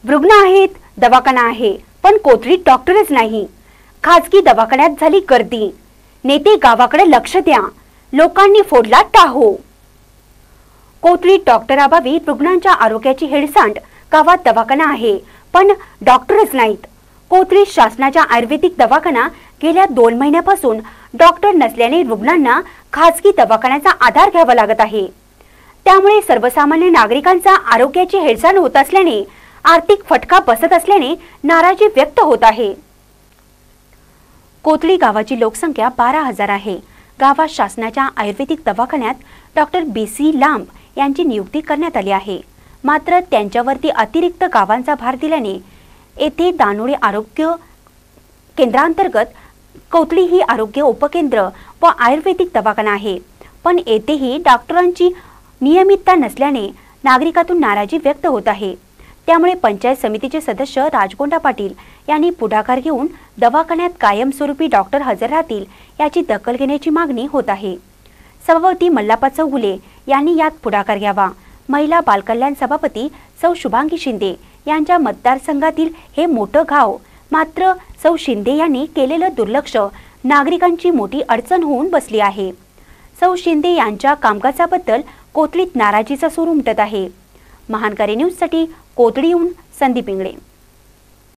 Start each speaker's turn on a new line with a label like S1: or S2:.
S1: रुग्ण आहेत, दवाखाना आहे, पण कोथळीत डॉक्टरच नाही। खाजगी दवाखान्यात झाली गर्दी। नेते गावाकडे लक्ष द्या, लोकांनी फोडला टाहो। कोथळीत डॉक्टराभावी रुग्णांच्या आरोग्याची हेळसांड। गावात दवाखाना आहे, पण डॉक्टरच नाहीत। कोथळीत शासनाच्या आयुर्वेदिक दवाखाना गेल्या 2 महिन्यापासून डॉक्टर नसल्याने रुग्णांना खाजगी दवाखान्याचा आधार घ्यावा लागत आहे। त्यामुळे सर्वसामान्य नागरिकांचा आरोग्याची हेळसांड होत असल्याने आर्थिक फटका बसत असल्याने नाराजी व्यक्त होत आहे। कोथळी गावाची लोकसंख्या 12,000 आहे। गावात शासनाच्या आयुर्वेदिक दवाखान्यात डॉक्टर BC लांब यांची नियुक्ती करण्यात आली आहे। मात्र त्यांच्यावरती अतिरिक्त गावांचा भार दिल्याने येथे दानोळी आरोग्य केंद्रांतर्गत कोथळी ही आरोग्य उपकेंद्र व आयुर्वेदिक दवाखाना आहे, पण येथेही डॉक्टरांची नियमितता नसल्याने नागरिकातून नाराजी व्यक्त होत आहे। त्यामुळे पंचायत समितीचे सदस्य राजगोंडा पाटील यांनी पुढाकार घेऊन दवाखान्यात कायमस्वरूपी डॉक्टर हजर राहतील याची दखल घेण्याची मागणी होत आहे। सभापती मल्लाप्पा चौगुले यांनी यात पुढाकार घ्यावा। महिला बालकल्याण सभापती सौ शुभांगी शिंदे यांच्या मतदारसंघातील हे मोठं गाव, मात्र सौ शिंदे यांनी केलेलं दुर्लक्ष नागरिकांची मोठी अडचण होऊन बसली आहे। सौ शिंदे यांच्या कामकाजाबद्दल कोथळीत नाराजीचा सूर उमटत आहे। महानकारी न्यूजसाठी कोथळीहून संदीप इंगळे।